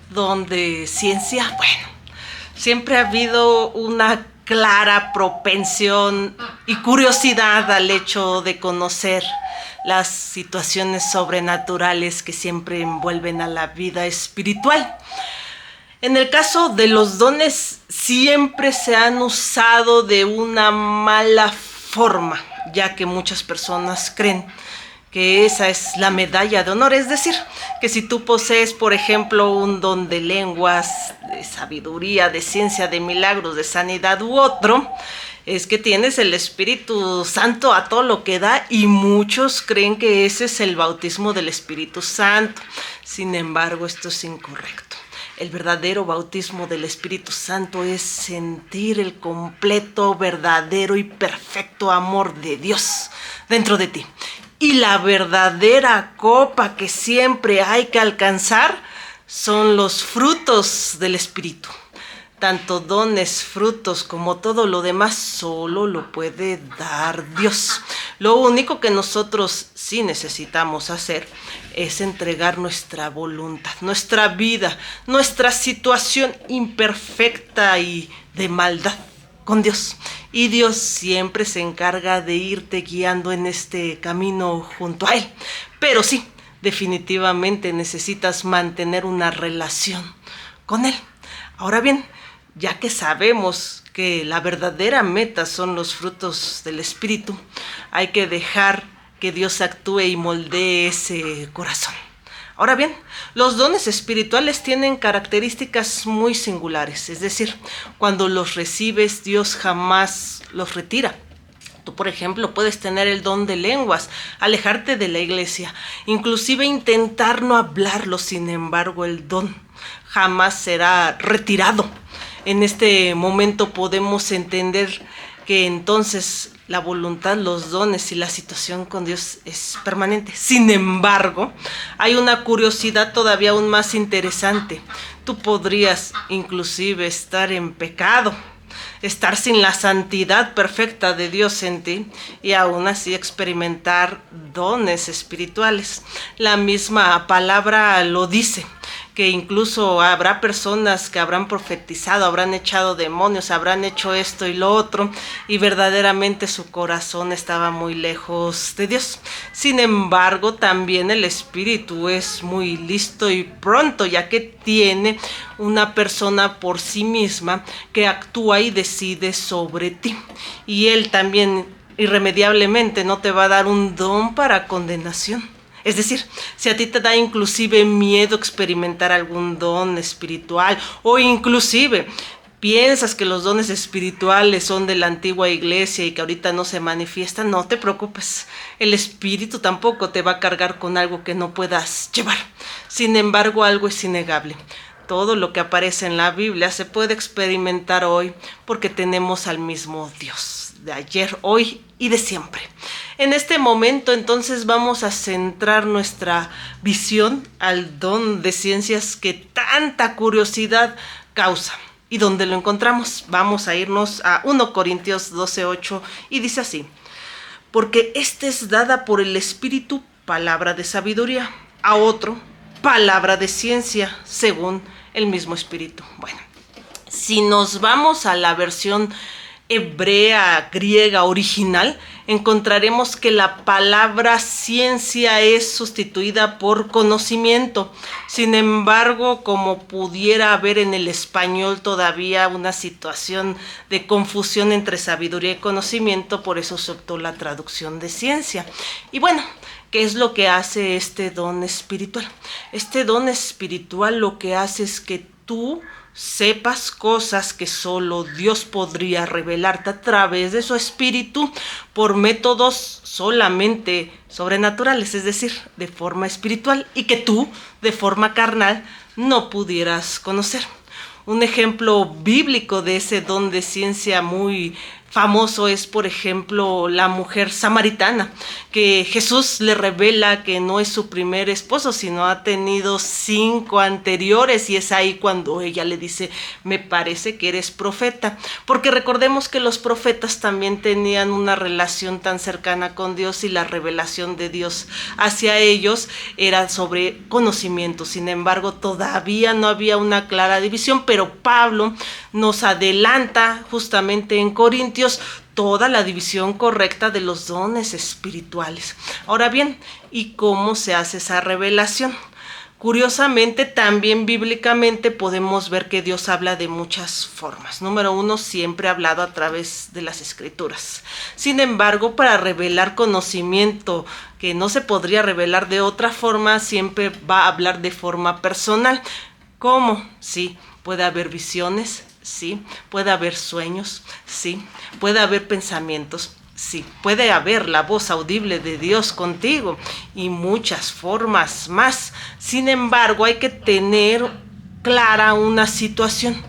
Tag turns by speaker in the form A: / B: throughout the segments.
A: don de ciencia, bueno, siempre ha habido una clara propensión y curiosidad al hecho de conocer las situaciones sobrenaturales que siempre envuelven a la vida espiritual. En el caso de los dones, siempre se han usado de una mala forma, ya que muchas personas creen que esa es la medalla de honor, es decir, que si tú posees, por ejemplo, un don de lenguas, de sabiduría, de ciencia, de milagros, de sanidad u otro, es que tienes el Espíritu Santo a todo lo que da, y muchos creen que ese es el bautismo del Espíritu Santo. Sin embargo, esto es incorrecto. El verdadero bautismo del Espíritu Santo es sentir el completo, verdadero y perfecto amor de Dios dentro de ti. Y la verdadera copa que siempre hay que alcanzar son los frutos del Espíritu. Tanto dones, frutos como todo lo demás solo lo puede dar Dios. Lo único que nosotros sí necesitamos hacer es entregar nuestra voluntad, nuestra vida, nuestra situación imperfecta y de maldad con Dios. Y Dios siempre se encarga de irte guiando en este camino junto a Él. Pero sí, definitivamente necesitas mantener una relación con Él. Ahora bien, ya que sabemos que la verdadera meta son los frutos del Espíritu, hay que dejar que Dios actúe y moldee ese corazón. Ahora bien, los dones espirituales tienen características muy singulares, es decir, cuando los recibes, Dios jamás los retira. Tú, por ejemplo, puedes tener el don de lenguas, alejarte de la iglesia, inclusive intentar no hablarlo, sin embargo, el don jamás será retirado. En este momento podemos entender que entonces la voluntad, los dones y la situación con Dios es permanente. Sin embargo, hay una curiosidad todavía aún más interesante. Tú podrías inclusive estar en pecado, estar sin la santidad perfecta de Dios en ti y aún así experimentar dones espirituales. La misma palabra lo dice, que incluso habrá personas que habrán profetizado, habrán echado demonios, habrán hecho esto y lo otro, y verdaderamente su corazón estaba muy lejos de Dios. Sin embargo, también el Espíritu es muy listo y pronto, ya que tiene una persona por sí misma que actúa y decide sobre ti. Y Él también irremediablemente no te va a dar un don para condenación. Es decir, si a ti te da inclusive miedo experimentar algún don espiritual, o inclusive piensas que los dones espirituales son de la antigua iglesia y que ahorita no se manifiestan, no te preocupes. El Espíritu tampoco te va a cargar con algo que no puedas llevar. Sin embargo, algo es innegable. Todo lo que aparece en la Biblia se puede experimentar hoy porque tenemos al mismo Dios, de ayer, hoy y de siempre. En este momento entonces vamos a centrar nuestra visión al don de ciencias que tanta curiosidad causa. ¿Y dónde lo encontramos? Vamos a irnos a 1 Corintios 12:8 y dice así: porque esta es dada por el Espíritu palabra de sabiduría, a otro palabra de ciencia según el mismo Espíritu. Bueno, si nos vamos a la versión hebrea, griega, original, encontraremos que la palabra ciencia es sustituida por conocimiento. Sin embargo, como pudiera haber en el español todavía una situación de confusión entre sabiduría y conocimiento, por eso se optó la traducción de ciencia. Y bueno, ¿qué es lo que hace este don espiritual? Este don espiritual lo que hace es que tú sepas cosas que solo Dios podría revelarte a través de su Espíritu por métodos solamente sobrenaturales, es decir, de forma espiritual, y que tú, de forma carnal, no pudieras conocer. Un ejemplo bíblico de ese don de ciencia muy famoso es, por ejemplo, la mujer samaritana, que Jesús le revela que no es su primer esposo, sino ha tenido 5 anteriores, y es ahí cuando ella le dice: me parece que eres profeta, porque recordemos que los profetas también tenían una relación tan cercana con Dios, y la revelación de Dios hacia ellos era sobre conocimiento. Sin embargo, todavía no había una clara división, pero Pablo nos adelanta justamente en Corintios toda la división correcta de los dones espirituales. Ahora bien, ¿y cómo se hace esa revelación? Curiosamente, también bíblicamente podemos ver que Dios habla de muchas formas. Número 1, siempre ha hablado a través de las Escrituras. Sin embargo, para revelar conocimiento que no se podría revelar de otra forma, siempre va a hablar de forma personal. ¿Cómo? Sí, puede haber visiones, sí, puede haber sueños, sí, puede haber pensamientos, sí, puede haber la voz audible de Dios contigo y muchas formas más. Sin embargo, hay que tener clara una situación: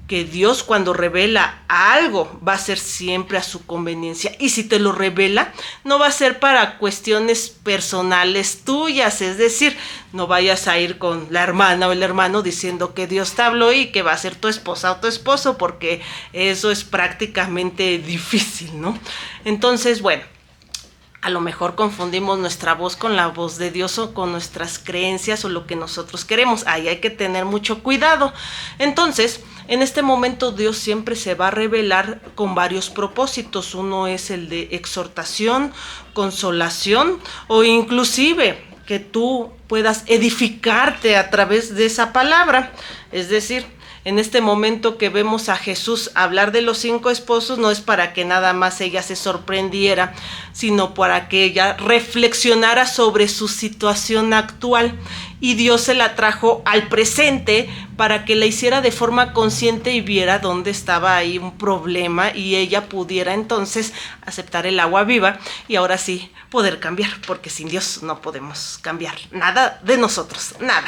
A: que Dios, cuando revela algo, va a ser siempre a su conveniencia, y si te lo revela, no va a ser para cuestiones personales tuyas. Es decir, no vayas a ir con la hermana o el hermano diciendo que Dios te habló y que va a ser tu esposa o tu esposo, porque eso es prácticamente difícil, ¿no? Entonces, bueno, a lo mejor confundimos nuestra voz con la voz de Dios, o con nuestras creencias o lo que nosotros queremos. Ahí hay que tener mucho cuidado. Entonces, en este momento Dios siempre se va a revelar con varios propósitos. Uno es el de exhortación, consolación, o inclusive que tú puedas edificarte a través de esa palabra. Es decir, en este momento que vemos a Jesús hablar de los 5 esposos, no es para que nada más ella se sorprendiera, sino para que ella reflexionara sobre su situación actual, y Dios se la trajo al presente para que la hiciera de forma consciente y viera dónde estaba ahí un problema, y ella pudiera entonces aceptar el agua viva y ahora sí poder cambiar, porque sin Dios no podemos cambiar nada de nosotros, nada.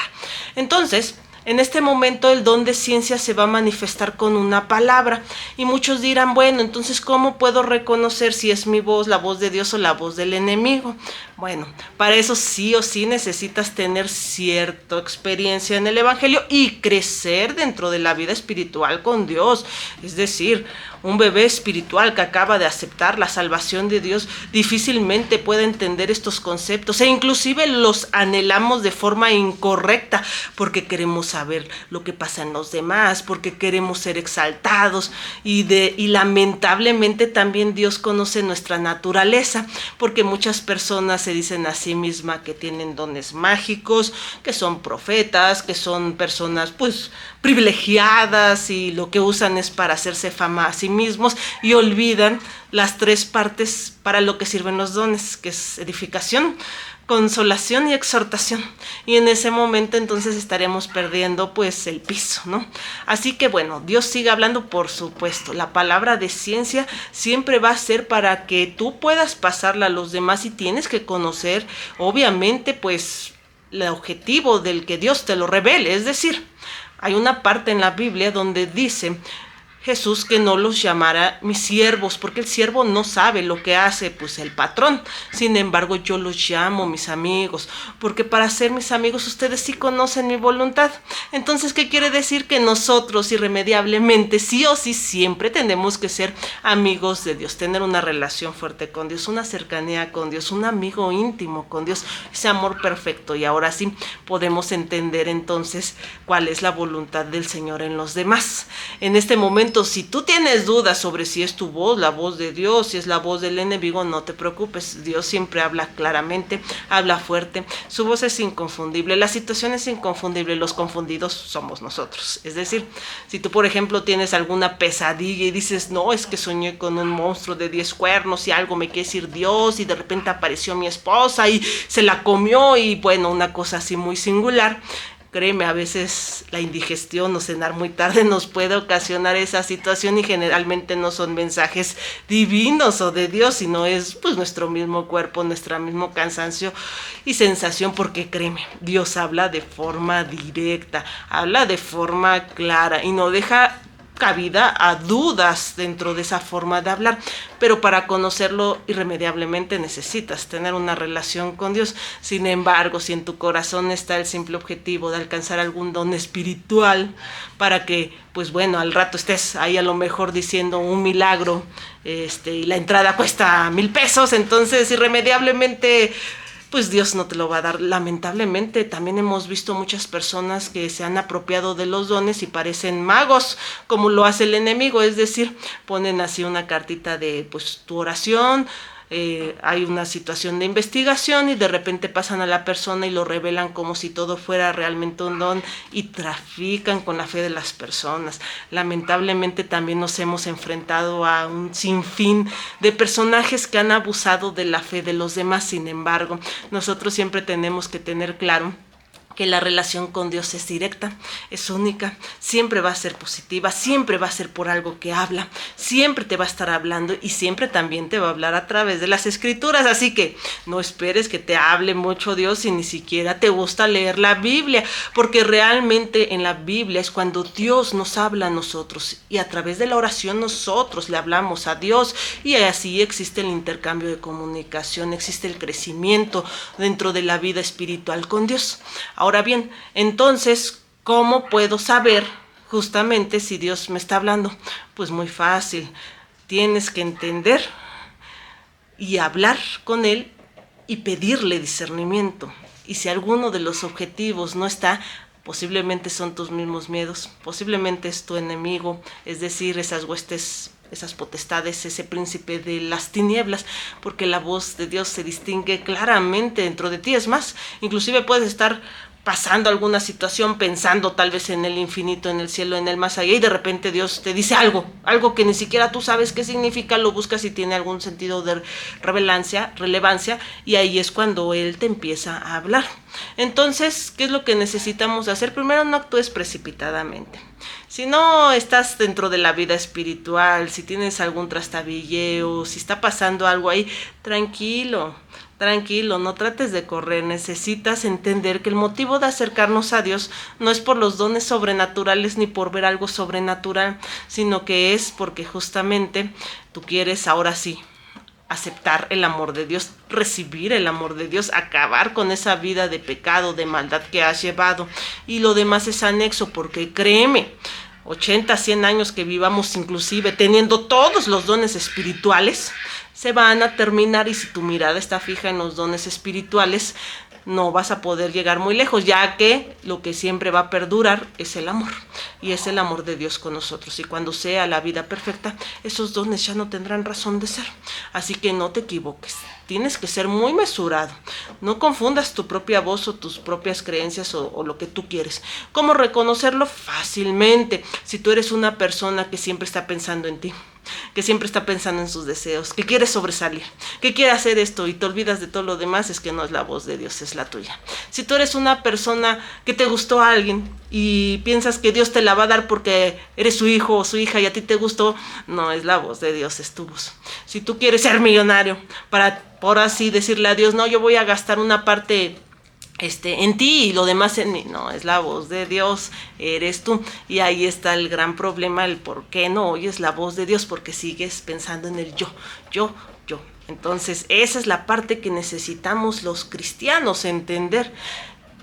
A: Entonces, en este momento el don de ciencia se va a manifestar con una palabra, y muchos dirán: bueno, entonces ¿cómo puedo reconocer si es mi voz, la voz de Dios o la voz del enemigo? Bueno, para eso sí o sí necesitas tener cierta experiencia en el Evangelio y crecer dentro de la vida espiritual con Dios. Es decir, un bebé espiritual que acaba de aceptar la salvación de Dios difícilmente puede entender estos conceptos, e inclusive los anhelamos de forma incorrecta, porque queremos saber lo que pasa en los demás, porque queremos ser exaltados, y lamentablemente también Dios conoce nuestra naturaleza, porque muchas personas se dicen a sí mismas que tienen dones mágicos, que son profetas, que son personas pues privilegiadas, y lo que usan es para hacerse fama a sí mismos, y olvidan las 3 partes para lo que sirven los dones, que es edificación, consolación y exhortación. Y en ese momento entonces estaremos perdiendo pues el piso, ¿no? Así que bueno, Dios sigue hablando, por supuesto. La palabra de ciencia siempre va a ser para que tú puedas pasarla a los demás, y tienes que conocer, obviamente, pues el objetivo del que Dios te lo revele. Es decir, hay una parte en la Biblia donde dice Jesús que no los llamara mis siervos, porque el siervo no sabe lo que hace pues el patrón. Sin embargo, yo los llamo mis amigos, porque para ser mis amigos ustedes sí conocen mi voluntad. Entonces, ¿qué quiere decir? Que nosotros irremediablemente, sí o sí, siempre tenemos que ser amigos de Dios, tener una relación fuerte con Dios, una cercanía con Dios, un amigo íntimo con Dios, ese amor perfecto. Y ahora sí podemos entender entonces cuál es la voluntad del Señor en los demás. En este momento, si tú tienes dudas sobre si es tu voz, la voz de Dios, si es la voz del enemigo, no te preocupes. Dios siempre habla claramente, habla fuerte, su voz es inconfundible, la situación es inconfundible, los confundidos somos nosotros. Es decir, si tú por ejemplo tienes alguna pesadilla y dices: no, es que soñé con un monstruo de 10 cuernos y algo me quiere decir Dios, y de repente apareció mi esposa y se la comió, y bueno, una cosa así muy singular. Créeme, a veces la indigestión o cenar muy tarde nos puede ocasionar esa situación, y generalmente no son mensajes divinos o de Dios, sino es pues nuestro mismo cuerpo, nuestro mismo cansancio y sensación, porque créeme, Dios habla de forma directa, habla de forma clara y no deja cabida a dudas dentro de esa forma de hablar, pero para conocerlo irremediablemente necesitas tener una relación con Dios. Sin embargo, si en tu corazón está el simple objetivo de alcanzar algún don espiritual para que, pues bueno, al rato estés ahí a lo mejor diciendo un milagro, y la entrada cuesta 1,000 pesos, entonces irremediablemente pues Dios no te lo va a dar. Lamentablemente también hemos visto muchas personas que se han apropiado de los dones y parecen magos, como lo hace el enemigo, es decir, ponen así una cartita de pues tu oración, hay una situación de investigación y de repente pasan a la persona y lo revelan como si todo fuera realmente un don y trafican con la fe de las personas. Lamentablemente también nos hemos enfrentado a un sinfín de personajes que han abusado de la fe de los demás. Sin embargo, nosotros siempre tenemos que tener claro que la relación con Dios es directa, es única, siempre va a ser positiva, siempre va a ser por algo que habla, siempre te va a estar hablando y siempre también te va a hablar a través de las escrituras. Así que no esperes que te hable mucho Dios si ni siquiera te gusta leer la Biblia, porque realmente en la Biblia es cuando Dios nos habla a nosotros y a través de la oración nosotros le hablamos a Dios y así existe el intercambio de comunicación, existe el crecimiento dentro de la vida espiritual con Dios. Ahora bien, entonces, ¿cómo puedo saber justamente si Dios me está hablando? Pues muy fácil, tienes que entender y hablar con Él y pedirle discernimiento. Y si alguno de los objetivos no está, posiblemente son tus mismos miedos, posiblemente es tu enemigo, es decir, esas huestes, esas potestades, ese príncipe de las tinieblas, porque la voz de Dios se distingue claramente dentro de ti. Es más, inclusive puedes estar pasando alguna situación, pensando tal vez en el infinito, en el cielo, en el más allá, y de repente Dios te dice algo que ni siquiera tú sabes qué significa, lo buscas y tiene algún sentido de relevancia, y ahí es cuando Él te empieza a hablar. Entonces, ¿qué es lo que necesitamos hacer? Primero, no actúes precipitadamente. Si no estás dentro de la vida espiritual, si tienes algún trastabilleo, si está pasando algo ahí, tranquilo, no trates de correr. Necesitas entender que el motivo de acercarnos a Dios no es por los dones sobrenaturales ni por ver algo sobrenatural, sino que es porque justamente tú quieres ahora sí aceptar el amor de Dios, recibir el amor de Dios, acabar con esa vida de pecado, de maldad que has llevado, y lo demás es anexo, porque créeme, 80, 100 años que vivamos inclusive teniendo todos los dones espirituales, se van a terminar, y si tu mirada está fija en los dones espirituales, no vas a poder llegar muy lejos, ya que lo que siempre va a perdurar es el amor, y es el amor de Dios con nosotros, y cuando sea la vida perfecta, esos dones ya no tendrán razón de ser. Así que no te equivoques, tienes que ser muy mesurado, no confundas tu propia voz o tus propias creencias o lo que tú quieres. ¿Cómo reconocerlo? Fácilmente. Si tú eres una persona que siempre está pensando en ti, que siempre está pensando en sus deseos, que quiere sobresalir, que quiere hacer esto y te olvidas de todo lo demás, es que no es la voz de Dios, es la tuya. Si tú eres una persona que te gustó a alguien y piensas que Dios te la va a dar porque eres su hijo o su hija y a ti te gustó, no es la voz de Dios, es tu voz. Si tú quieres ser millonario para, por así decirle a Dios, no, yo voy a gastar una parte en ti y lo demás en mí, no, es la voz de Dios, eres tú. Y ahí está el gran problema, el por qué no oyes la voz de Dios, porque sigues pensando en el yo. Entonces esa es la parte que necesitamos los cristianos entender,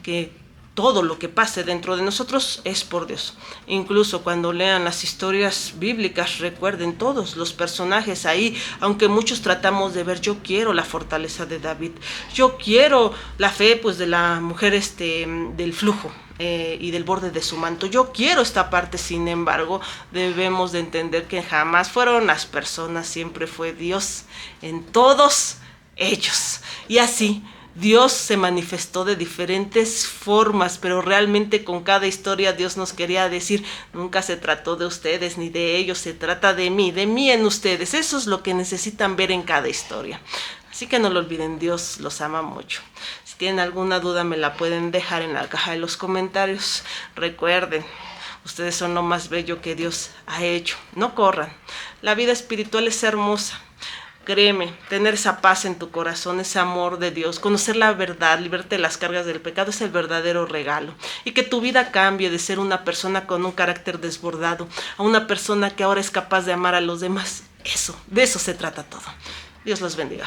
A: que todo lo que pase dentro de nosotros es por Dios. Incluso cuando lean las historias bíblicas, recuerden todos los personajes ahí, aunque muchos tratamos de ver, yo quiero la fortaleza de David, yo quiero la fe pues de la mujer del flujo y del borde de su manto, yo quiero esta parte. Sin embargo, debemos de entender que jamás fueron las personas, siempre fue Dios en todos ellos. Y así Dios se manifestó de diferentes formas, pero realmente con cada historia Dios nos quería decir, nunca se trató de ustedes ni de ellos, se trata de mí en ustedes. Eso es lo que necesitan ver en cada historia. Así que no lo olviden, Dios los ama mucho. Si tienen alguna duda me la pueden dejar en la caja de los comentarios. Recuerden, ustedes son lo más bello que Dios ha hecho. No corran, la vida espiritual es hermosa, Créeme, tener esa paz en tu corazón, ese amor de Dios, conocer la verdad, librarte de las cargas del pecado es el verdadero regalo. Y que tu vida cambie de ser una persona con un carácter desbordado a una persona que ahora es capaz de amar a los demás. Eso, de eso se trata todo. Dios los bendiga.